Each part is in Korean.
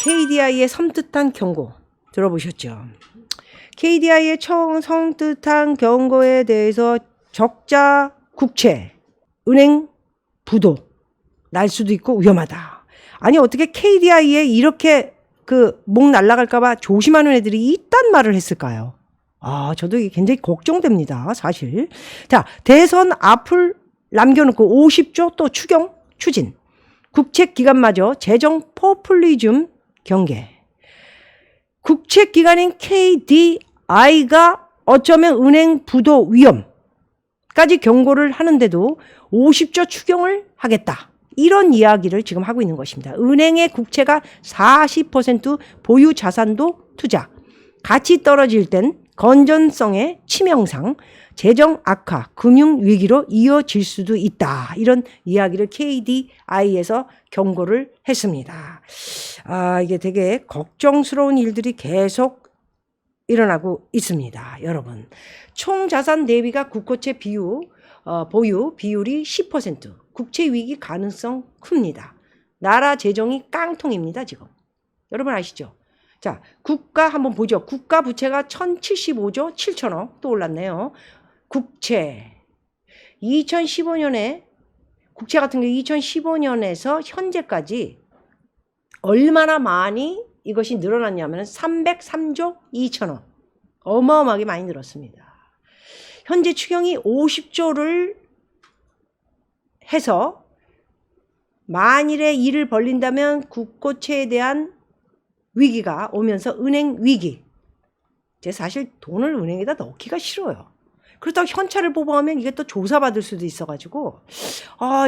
KDI의 섬뜩한 경고 들어보셨죠? KDI의 섬뜩한 경고에 대해서 적자 국채, 은행 부도 날 수도 있고 위험하다. 아니 어떻게 KDI에 이렇게 목 날라갈까봐 조심하는 애들이 있단 말을 했을까요? 저도 이게 굉장히 걱정됩니다, 사실. 자, 대선 앞을 남겨놓고 50조 또 추진. 국채기관마저 재정 포퓰리즘 경계. 국채기관인 KDI가 어쩌면 은행 부도 위험까지 경고를 하는데도 50조 추경을 하겠다. 이런 이야기를 지금 하고 있는 것입니다. 은행의 국채가 40% 보유 자산도 투자. 가치 떨어질 땐 건전성의 치명상, 재정 악화, 금융 위기로 이어질 수도 있다. 이런 이야기를 KDI에서 경고를 했습니다. 이게 되게 걱정스러운 일들이 계속 일어나고 있습니다. 여러분. 총 자산 대비가 국고채 보유 비율이 10%. 국채 위기 가능성 큽니다. 나라 재정이 깡통입니다, 지금. 여러분 아시죠? 자, 국가 한번 보죠. 국가 부채가 1075조 7천억 또 올랐네요. 국채 2015년에 국채 같은 경우 2015년에서 현재까지 얼마나 많이 이것이 늘어났냐면 303조 2천억. 어마어마하게 많이 늘었습니다. 현재 추경이 50조를 해서 만일에 이를 벌린다면 국고채에 대한 위기가 오면서 은행 위기. 제가 사실 돈을 은행에다 넣기가 싫어요. 그렇다고 현찰을 보고하면 이게 또 조사받을 수도 있어가지고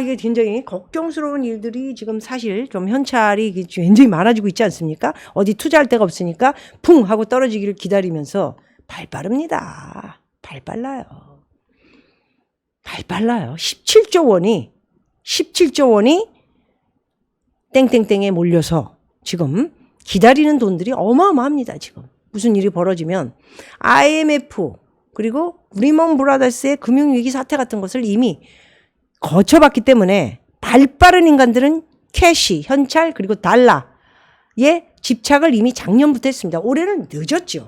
이게 굉장히 걱정스러운 일들이 지금 사실 좀 현찰이 굉장히 많아지고 있지 않습니까? 어디 투자할 데가 없으니까 붕 하고 떨어지기를 기다리면서 발 빠릅니다. 발 빨라요. 17조 원이 땡땡땡에 몰려서 지금 기다리는 돈들이 어마어마합니다. 지금 무슨 일이 벌어지면 IMF 그리고 리먼 브라더스의 금융위기 사태 같은 것을 이미 거쳐봤기 때문에 발 빠른 인간들은 캐시, 현찰 그리고 달러에 집착을 이미 작년부터 했습니다. 올해는 늦었죠.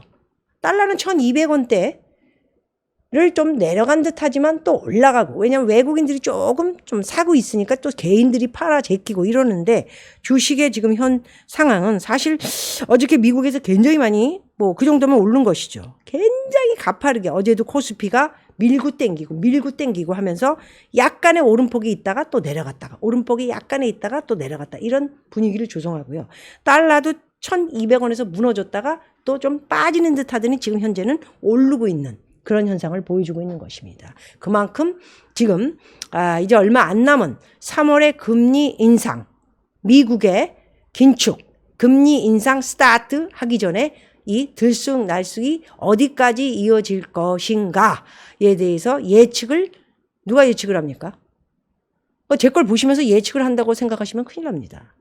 달러는 1200원대를 좀 내려간 듯 하지만 또 올라가고, 왜냐하면 외국인들이 조금 좀 사고 있으니까 또 개인들이 팔아 제끼고 이러는데, 주식의 지금 현 상황은 사실 어저께 미국에서 굉장히 많이 그 정도면 오른 것이죠. 굉장히 가파르게 어제도 코스피가 밀고 땡기고 하면서 약간의 오름폭이 있다가 또 내려갔다가, 오름폭이 약간의 있다가 또 내려갔다, 이런 분위기를 조성하고요. 달러도 1200원에서 무너졌다가 또 좀 빠지는 듯 하더니 지금 현재는 오르고 있는 그런 현상을 보여주고 있는 것입니다. 그만큼 지금 이제 얼마 안 남은 3월의 금리 인상, 미국의 긴축, 금리 인상 스타트 하기 전에 이 들쑥날쑥이 어디까지 이어질 것인가에 대해서 누가 예측을 합니까? 제 걸 보시면서 예측을 한다고 생각하시면 큰일 납니다.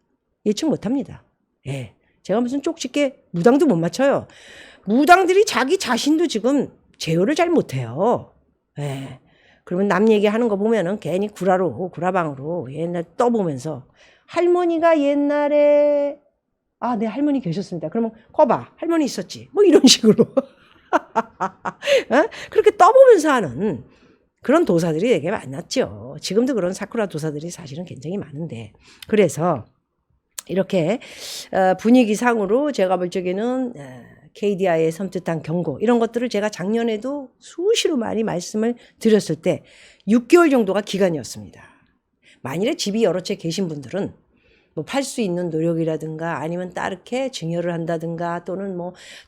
예측 못합니다. 예, 제가 무슨 쪽집게 무당도 못 맞춰요. 무당들이 자기 자신도 지금 제어를 잘 못해요. 예. 그러면 남 얘기하는 거 보면은 괜히 구라방으로 옛날 떠보면서, 할머니가 옛날에 네, 할머니 계셨습니다. 그러면 거봐, 할머니 있었지. 이런 식으로. 그렇게 떠보면서 하는 그런 도사들이 되게 많았죠. 지금도 그런 사쿠라 도사들이 사실은 굉장히 많은데, 그래서 이렇게 분위기상으로 제가 볼 적에는 KDI의 섬뜩한 경고, 이런 것들을 제가 작년에도 수시로 많이 말씀을 드렸을 때 6개월 정도가 기간이었습니다. 만일에 집이 여러 채 계신 분들은 팔 수 있는 노력이라든가, 아니면 따르게 증여를 한다든가, 또는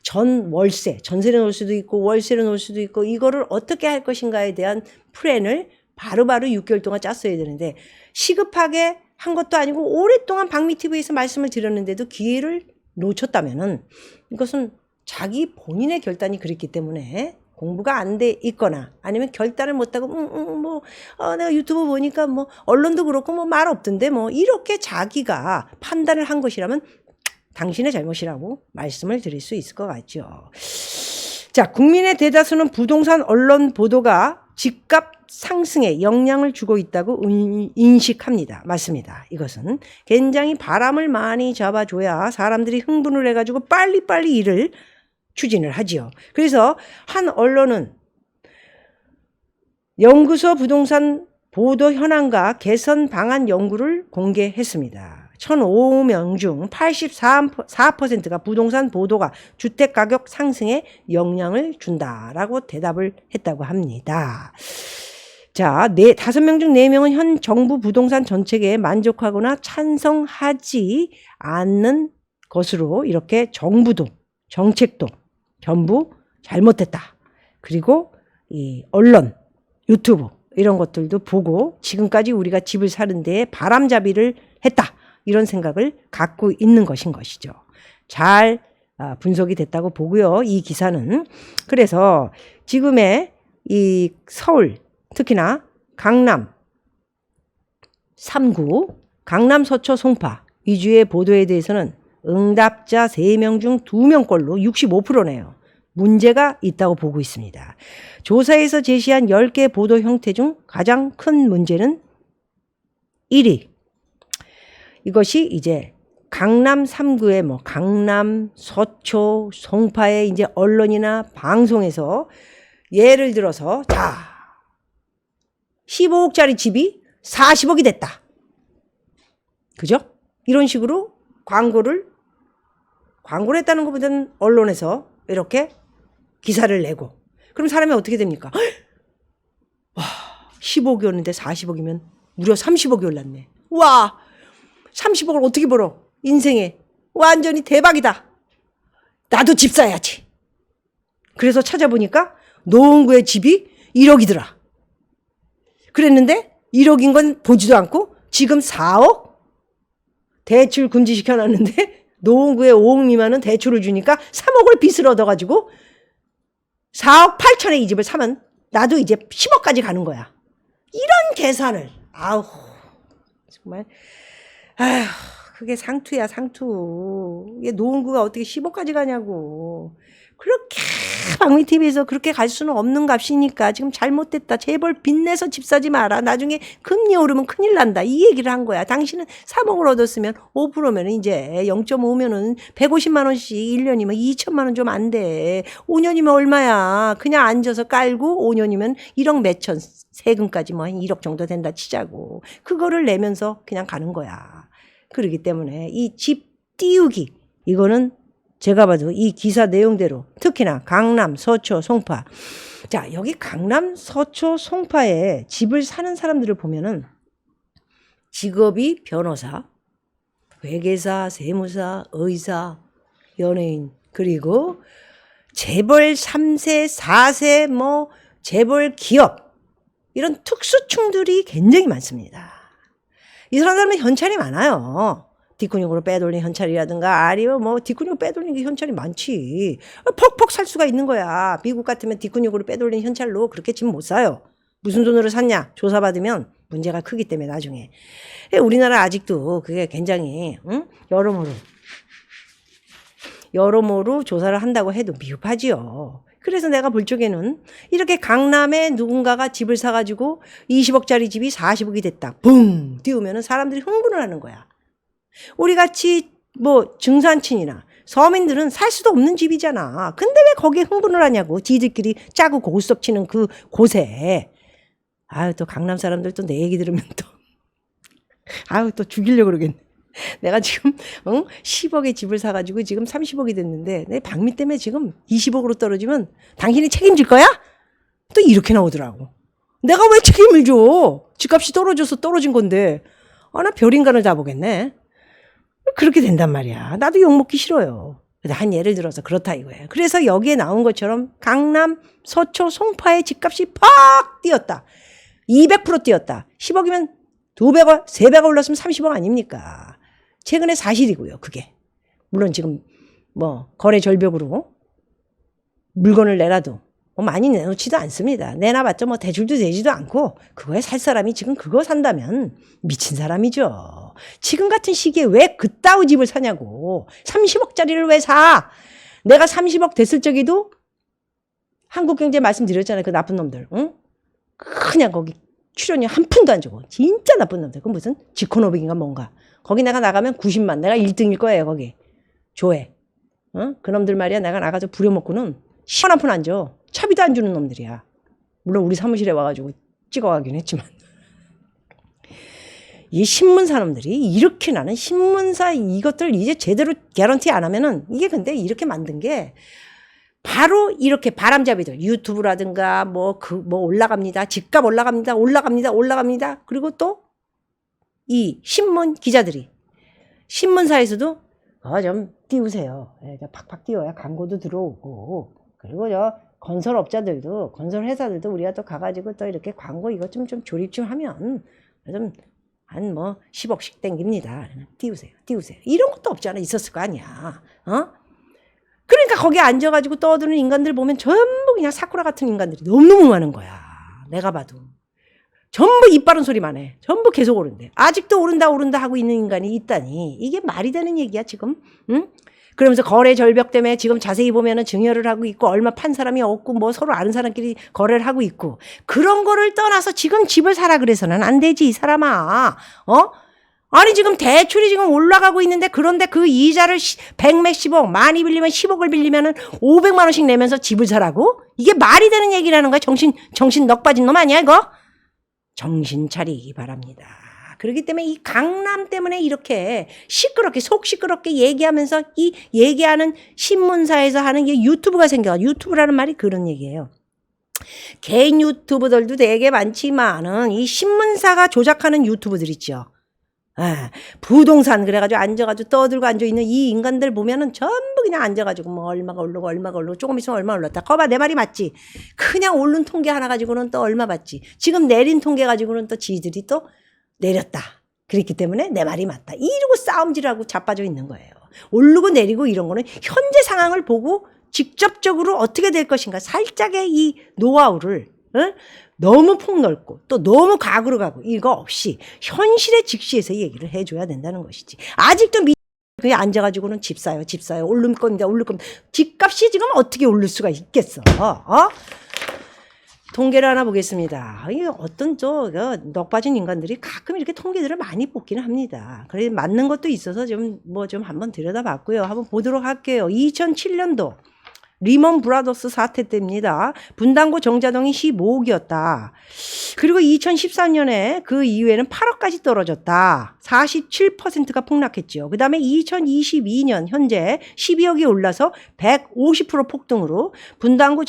전세를 놓을 수도 있고 월세를 놓을 수도 있고, 이거를 어떻게 할 것인가에 대한 플랜을 바로바로 6개월 동안 짰어야 되는데, 시급하게 한 것도 아니고 오랫동안 박미TV에서 말씀을 드렸는데도 기회를 놓쳤다면은, 이것은 자기 본인의 결단이 그랬기 때문에, 공부가 안 돼 있거나 아니면 결단을 못하고 내가 유튜브 보니까 언론도 그렇고 말 없던데 이렇게 자기가 판단을 한 것이라면 당신의 잘못이라고 말씀을 드릴 수 있을 것 같죠. 자, 국민의 대다수는 부동산 언론 보도가 집값 상승에 영향을 주고 있다고 인식합니다. 맞습니다. 이것은 굉장히 바람을 많이 잡아줘야 사람들이 흥분을 해가지고 빨리빨리 일을 추진을 하지요. 그래서 한 언론은 연구소 부동산 보도 현황과 개선 방안 연구를 공개했습니다. 1,005명 중 84%가 부동산 보도가 주택가격 상승에 영향을 준다라고 대답을 했다고 합니다. 자, 5명 중 4명은 현 정부 부동산 정책에 만족하거나 찬성하지 않는 것으로 이렇게 정부도 정책도 전부 잘못됐다. 그리고 이 언론, 유튜브 이런 것들도 보고 지금까지 우리가 집을 사는 데에 바람잡이를 했다. 이런 생각을 갖고 있는 것인 것이죠. 잘 분석이 됐다고 보고요. 이 기사는. 그래서 지금의 이 서울, 특히나 강남 3구, 강남 서초 송파 위주의 보도에 대해서는 응답자 3명 중 2명꼴로 65%네요. 문제가 있다고 보고 있습니다. 조사에서 제시한 10개 보도 형태 중 가장 큰 문제는 1위. 이것이 이제 강남 3구의 강남, 서초, 송파의 이제 언론이나 방송에서 예를 들어서 15억짜리 집이 40억이 됐다. 그죠? 이런 식으로 광고를 했다는 것보다는 언론에서 이렇게 기사를 내고 그럼 사람이 어떻게 됩니까? 와, 15억이었는데 40억이면 무려 30억이 올랐네. 와, 30억을 어떻게 벌어? 인생에 완전히 대박이다. 나도 집 사야지. 그래서 찾아보니까 노원구의 집이 1억이더라. 그랬는데 1억인 건 보지도 않고 지금 4억? 대출 금지시켜놨는데 노원구에 5억 미만은 대출을 주니까 3억을 빚을 얻어가지고 4억 8천에 이 집을 사면 나도 이제 10억까지 가는 거야. 이런 계산을. 아우 정말 아휴 그게 상투야 상투. 이게 노원구가 어떻게 10억까지 가냐고. 그렇게 박미TV에서 그렇게 갈 수는 없는 값이니까 지금 잘못됐다. 제발 빚내서 집 사지 마라. 나중에 금리 오르면 큰일 난다. 이 얘기를 한 거야. 당신은 3억을 얻었으면 5%면 이제 0.5면은 150만 원씩 1년이면 2천만 원 좀 안 돼. 5년이면 얼마야. 그냥 앉아서 깔고 5년이면 1억 몇천 세금까지 한 1억 정도 된다 치자고. 그거를 내면서 그냥 가는 거야. 그렇기 때문에 이 집 띄우기 이거는 제가 봐도 이 기사 내용대로 특히나 강남, 서초, 송파. 자, 여기 강남, 서초, 송파에 집을 사는 사람들을 보면은 직업이 변호사, 회계사, 세무사, 의사, 연예인, 그리고 재벌 3세, 4세, 재벌 기업. 이런 특수층들이 굉장히 많습니다. 이 사람들은 현찰이 많아요. 뒷근육으로 빼돌린 현찰이라든가 아니면 뒷근육으로 빼돌린 게 현찰이 많지. 퍽퍽 살 수가 있는 거야. 미국 같으면 뒷근육으로 빼돌린 현찰로 그렇게 집 못 사요. 무슨 돈으로 샀냐? 조사받으면 문제가 크기 때문에 나중에. 우리나라 아직도 그게 굉장히 여러모로 조사를 한다고 해도 미흡하지요. 그래서 내가 볼 적에는 이렇게 강남에 누군가가 집을 사가지고 20억짜리 집이 40억이 됐다. 붕! 띄우면 사람들이 흥분을 하는 거야. 우리 같이 증산층이나 서민들은 살 수도 없는 집이잖아. 근데 왜 거기에 흥분을 하냐고. 지들끼리 짜고 고스톱 치는 그 곳에. 아유, 또 강남 사람들 또 내 얘기 들으면 또. 아유, 또 죽이려고 그러겠네. 내가 지금 10억의 집을 사가지고 지금 30억이 됐는데 내 박미 때문에 지금 20억으로 떨어지면 당신이 책임질 거야? 또 이렇게 나오더라고. 내가 왜 책임을 줘? 집값이 떨어져서 떨어진 건데. 나 별인간을 다 보겠네. 그렇게 된단 말이야. 나도 욕먹기 싫어요. 한 예를 들어서 그렇다 이거예요. 그래서 여기에 나온 것처럼 강남, 서초, 송파의 집값이 팍 뛰었다. 200% 뛰었다. 10억이면 2배가, 3배가 올랐으면 30억 아닙니까? 최근에 사실이고요, 그게. 물론 지금 거래 절벽으로 물건을 내놔도 많이 내놓지도 않습니다. 내놔봤자 대출도 되지도 않고 그거에 살 사람이 지금 그거 산다면 미친 사람이죠. 지금 같은 시기에 왜 그따위 집을 사냐고. 30억짜리를 왜 사? 내가 30억 됐을 적에도 한국경제 말씀드렸잖아요. 그 나쁜 놈들. 응? 그냥 거기 출연료 한 푼도 안 주고 진짜 나쁜 놈들. 그 무슨 지코노빅인가 뭔가. 거기 내가 나가면 90만. 내가 1등일 거예요 거기. 조회. 그놈들 말이야. 내가 나가서 부려먹고는 10원 한 푼 안 줘. 차비도 안 주는 놈들이야. 물론 우리 사무실에 와가지고 찍어가긴 했지만. 이 신문사 놈들이 이렇게 나는 신문사 이것들 이제 제대로 개런티 안 하면은 이게 근데 이렇게 만든 게 바로 이렇게 바람잡이들 유튜브라든가 뭐 올라갑니다. 집값 올라갑니다. 그리고 또 이 신문 기자들이 신문사에서도 좀 띄우세요. 팍팍 띄워야 광고도 들어오고 그리고 건설업자들도 건설회사들도 우리가 또 가가지고 또 이렇게 광고 이것 좀 조립 좀 하면 좀 한 10억씩 땡깁니다. 띄우세요. 이런 것도 없지 않아 있었을 거 아니야. 그러니까 거기 앉아가지고 떠드는 인간들 보면 전부 그냥 사쿠라 같은 인간들이 너무너무 많은 거야. 내가 봐도. 전부 입 바른 소리만 해. 전부 계속 오른대. 아직도 오른다 하고 있는 인간이 있다니. 이게 말이 되는 얘기야 지금. 응? 그러면서 거래 절벽 때문에 지금 자세히 보면은 증여를 하고 있고 얼마 판 사람이 없고 뭐 서로 아는 사람끼리 거래를 하고 있고 그런 거를 떠나서 지금 집을 사라 그래서는 안 되지 이 사람아. 아니 지금 대출이 지금 올라가고 있는데 그런데 그 이자를 100몇십억 많이 빌리면 10억을 빌리면은 500만 원씩 내면서 집을 사라고? 이게 말이 되는 얘기라는 거야. 정신 넉 빠진 놈 아니야 이거? 정신 차리기 바랍니다. 그렇기 때문에 이 강남 때문에 이렇게 시끄럽게 속 시끄럽게 얘기하면서 이 얘기하는 신문사에서 하는 게 유튜브가 생겨. 유튜브라는 말이 그런 얘기예요. 개인 유튜브들도 되게 많지만은 이 신문사가 조작하는 유튜브들 있죠. 부동산 그래가지고 앉아가지고 떠들고 앉아있는 이 인간들 보면은 전부 그냥 앉아가지고 뭐 얼마가 오르고 조금 있으면 얼마 올랐다. 거봐 내 말이 맞지. 그냥 오른 통계 하나 가지고는 또 얼마 받지. 지금 내린 통계 가지고는 또 지들이 또 내렸다. 그렇기 때문에 내 말이 맞다. 이러고 싸움질하고 자빠져 있는 거예요. 오르고 내리고 이런 거는 현재 상황을 보고 직접적으로 어떻게 될 것인가 살짝의 이 노하우를 너무 폭넓고 또 너무 과거로 가고 이거 없이 현실에 직시해서 얘기를 해줘야 된다는 것이지. 아직도 그냥 앉아가지고는 집 사요. 오를 겁니다. 집값이 지금 어떻게 오를 수가 있겠어. 통계를 하나 보겠습니다. 어떤 넋 빠진 인간들이 가끔 이렇게 통계들을 많이 뽑기는 합니다. 그래 맞는 것도 있어서 좀 한번 들여다봤고요. 한번 보도록 할게요. 2007년도 리먼 브라더스 사태 때입니다. 분당구 정자동이 15억이었다. 그리고 2013년에 그 이후에는 8억까지 떨어졌다. 47%가 폭락했죠. 그 다음에 2022년 현재 12억이 올라서 150% 폭등으로 분당구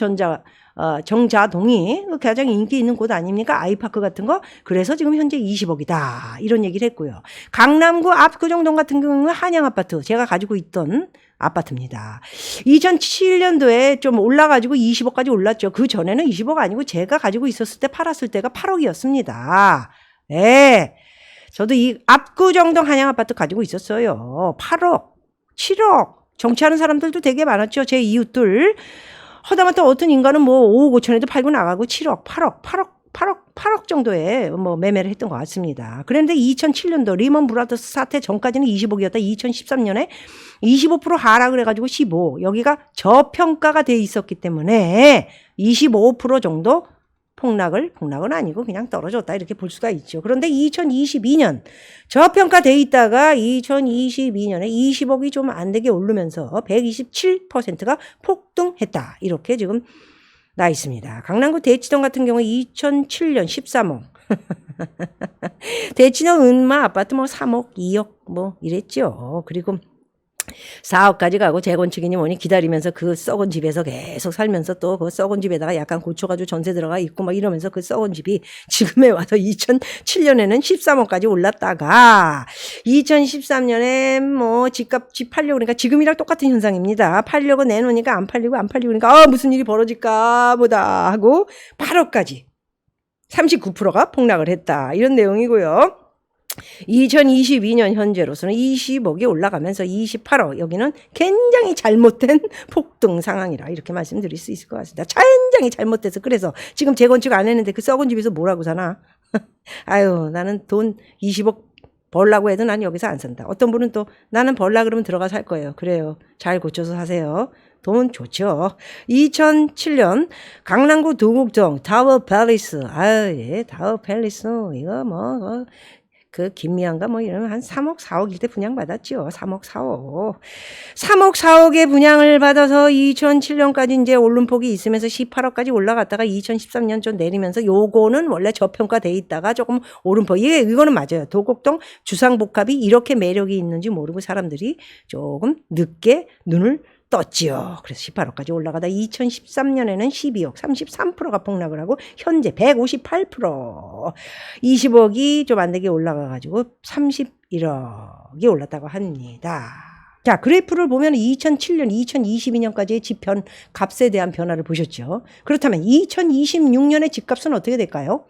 정자동이 가장 인기 있는 곳 아닙니까? 아이파크 같은 거. 그래서 지금 현재 20억이다. 이런 얘기를 했고요. 강남구 압구정동 같은 경우는 한양아파트. 제가 가지고 있던 아파트입니다. 2007년도에 좀 올라가지고 20억까지 올랐죠. 그 전에는 20억 아니고 제가 가지고 있었을 때 팔았을 때가 8억이었습니다. 네. 저도 이 압구정동 한양아파트 가지고 있었어요. 8억, 7억. 정치하는 사람들도 되게 많았죠. 제 이웃들. 하다못해 어떤 인간은 5억 5천에도 팔고 나가고 7억, 8억 정도에 매매를 했던 것 같습니다. 그런데 2007년도 리먼 브라더스 사태 전까지는 20억이었다. 2013년에 25% 하락을 해가지고 15. 여기가 저평가가 돼 있었기 때문에 25% 정도 폭락은 아니고 그냥 떨어졌다. 이렇게 볼 수가 있죠. 그런데 2022년 저평가돼 있다가 2022년에 20억이 좀 안 되게 오르면서 127%가 폭등했다. 이렇게 지금 나 있습니다. 강남구 대치동 같은 경우에 2007년 13억. 대치동 은마 아파트 3억, 2억 이랬죠. 그리고 4억까지 가고 재건축이니 뭐니 기다리면서 그 썩은 집에서 계속 살면서 또 그 썩은 집에다가 약간 고쳐가지고 전세 들어가 있고 이러면서 그 썩은 집이 지금에 와서 2007년에는 13억까지 올랐다가 2013년에 집 팔려고 그러니까 지금이랑 똑같은 현상입니다. 팔려고 내놓으니까 안 팔리고 그러니까 무슨 일이 벌어질까 보다 하고 8억까지 39%가 폭락을 했다. 이런 내용이고요. 2022년 현재로서는 20억이 올라가면서 28억. 여기는 굉장히 잘못된 폭등 상황이라 이렇게 말씀드릴 수 있을 것 같습니다. 굉장히 잘못돼서 그래서 지금 재건축 안 했는데 그 썩은 집에서 뭐라고 사나? 아유 나는 돈 20억 벌라고 해도 난 여기서 안 산다. 어떤 분은 또 나는 벌라 그러면 들어가 살 거예요. 그래요. 잘 고쳐서 사세요. 돈 좋죠. 2007년 강남구 도곡동 타워 팰리스. 예, 타워 팰리스. 이거 그 김미양가 이러면 한 3억 4억일 때 분양받았죠. 3억 4억. 3억 4억의 분양을 받아서 2007년까지 이제 오름폭이 있으면서 18억까지 올라갔다가 2013년 좀 내리면서 요거는 원래 저평가돼 있다가 조금 오름폭. 이거는 맞아요. 도곡동 주상복합이 이렇게 매력이 있는지 모르고 사람들이 조금 늦게 눈을 떴지요. 그래서 18억까지 올라가다 2013년에는 12억, 33%가 폭락을 하고 현재 158%, 20억이 좀 안 되게 올라가가지고 31억이 올랐다고 합니다. 자, 그래프를 보면 2007년, 2022년까지의 집편 값에 대한 변화를 보셨죠. 그렇다면 2026년의 집값은 어떻게 될까요?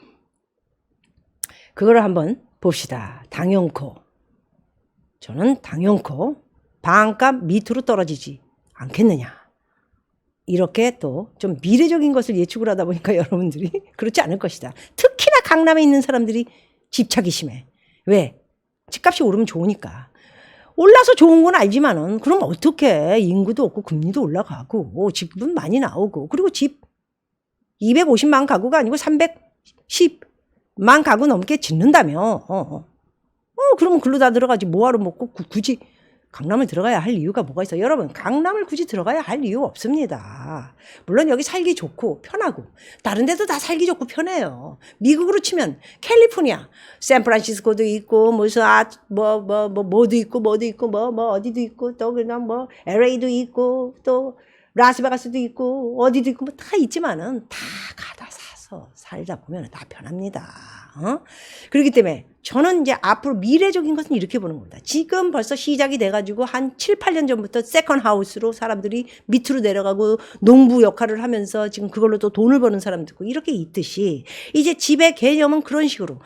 그거를 한번 봅시다. 당연코. 저는 당연코 반값 밑으로 떨어지지 않겠느냐. 이렇게 또 좀 미래적인 것을 예측을 하다 보니까 여러분들이 그렇지 않을 것이다. 특히나 강남에 있는 사람들이 집착이 심해. 왜? 집값이 오르면 좋으니까. 올라서 좋은 건 알지만은 그럼 어떻게 인구도 없고 금리도 올라가고 집은 많이 나오고 그리고 집 250만 가구가 아니고 310만 가구 넘게 짓는다며. 그러면 글로 다 들어가지. 뭐하러 먹고 굳이 강남을 들어가야 할 이유가 뭐가 있어? 여러분, 강남을 굳이 들어가야 할 이유 없습니다. 물론 여기 살기 좋고 편하고 다른 데도 다 살기 좋고 편해요. 미국으로 치면 캘리포니아, 샌프란시스코도 있고 무슨 뭐도 있고 어디도 있고 또 그냥 LA도 있고 또 라스베가스도 있고 어디도 있고 다 있지만은 다 가다 사서 살다 보면 다 편합니다. 그렇기 때문에 저는 이제 앞으로 미래적인 것은 이렇게 보는 겁니다. 지금 벌써 시작이 돼가지고 한 7, 8년 전부터 세컨 하우스로 사람들이 밑으로 내려가고 농부 역할을 하면서 지금 그걸로 또 돈을 버는 사람도 있고 이렇게 있듯이 이제 집의 개념은 그런 식으로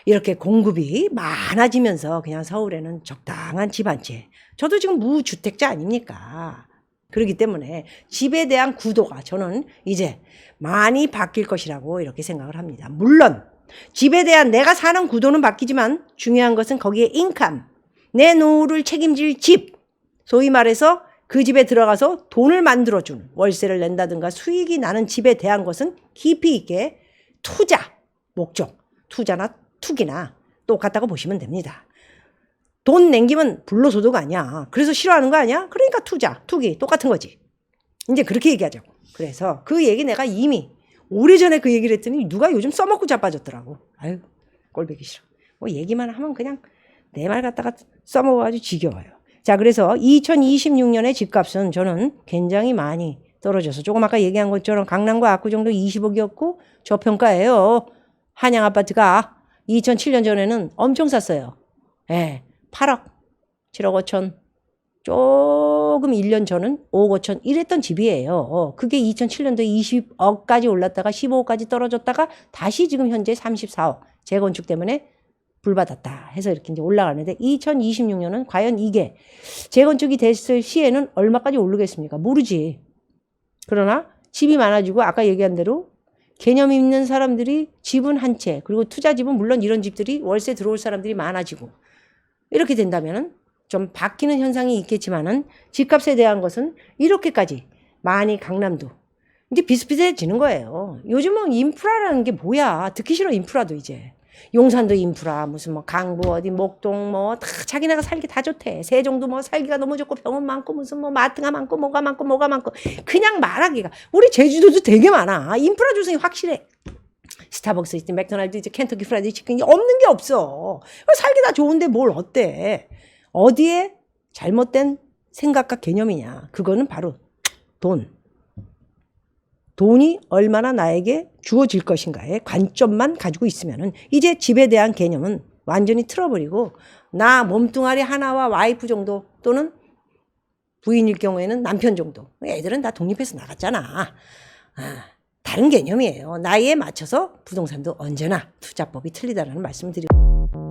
이렇게 공급이 많아지면서 그냥 서울에는 적당한 집 한 채. 저도 지금 무주택자 아닙니까? 그렇기 때문에 집에 대한 구도가 저는 이제 많이 바뀔 것이라고 이렇게 생각을 합니다. 물론 집에 대한 내가 사는 구도는 바뀌지만 중요한 것은 거기에 인컴, 내 노후를 책임질 집, 소위 말해서 그 집에 들어가서 돈을 만들어주는 월세를 낸다든가 수익이 나는 집에 대한 것은 깊이 있게 투자, 목적, 투자나 투기나 똑같다고 보시면 됩니다. 돈 남기면 불로소득 아니야. 그래서 싫어하는 거 아니야? 그러니까 투자, 투기 똑같은 거지. 이제 그렇게 얘기하자고. 그래서 그 얘기 내가 이미 오래전에 그 얘기를 했더니 누가 요즘 써먹고 자빠졌더라고. 아유, 꼴보기 싫어. 얘기만 하면 그냥 내 말 갖다가 써먹어가지고 지겨워요. 자, 그래서 2026년의 집값은 저는 굉장히 많이 떨어져서 조금 아까 얘기한 것처럼 강남과 압구정도 20억이었고 저평가예요. 한양 아파트가 2007년 전에는 엄청 쌌어요. 8억, 7억 5천. 조금 1년 전은 5억 5천 이랬던 집이에요. 그게 2007년도에 20억까지 올랐다가 15억까지 떨어졌다가 다시 지금 현재 34억 재건축 때문에 불받았다 해서 이렇게 이제 올라가는데 2026년은 과연 이게 재건축이 됐을 시에는 얼마까지 오르겠습니까? 모르지. 그러나 집이 많아지고 아까 얘기한 대로 개념 있는 사람들이 집은 한 채 그리고 투자집은 물론 이런 집들이 월세 들어올 사람들이 많아지고 이렇게 된다면은 좀 바뀌는 현상이 있겠지만은 집값에 대한 것은 이렇게까지 많이 강남도 이제 비슷비슷해지는 거예요. 요즘은 인프라라는 게 뭐야? 듣기 싫어 인프라도 이제. 용산도 인프라 무슨 강북 어디 목동 다 자기네가 살기 다 좋대. 세종도 살기가 너무 좋고 병원 많고 무슨 마트가 많고 뭐가 많고 그냥 말하기가. 우리 제주도도 되게 많아. 인프라 조성이 확실해. 스타벅스 있지 맥도날드 있지 켄터키 프라이드 치킨이 없는 게 없어. 살기 다 좋은데 뭘 어때? 어디에 잘못된 생각과 개념이냐. 그거는 바로 돈이 얼마나 나에게 주어질 것인가의 관점만 가지고 있으면은 이제 집에 대한 개념은 완전히 틀어버리고 나 몸뚱아리 하나와 와이프 정도 또는 부인일 경우에는 남편 정도. 애들은 다 독립해서 나갔잖아. 다른 개념이에요. 나이에 맞춰서 부동산도 언제나 투자법이 틀리다라는 말씀을 드리고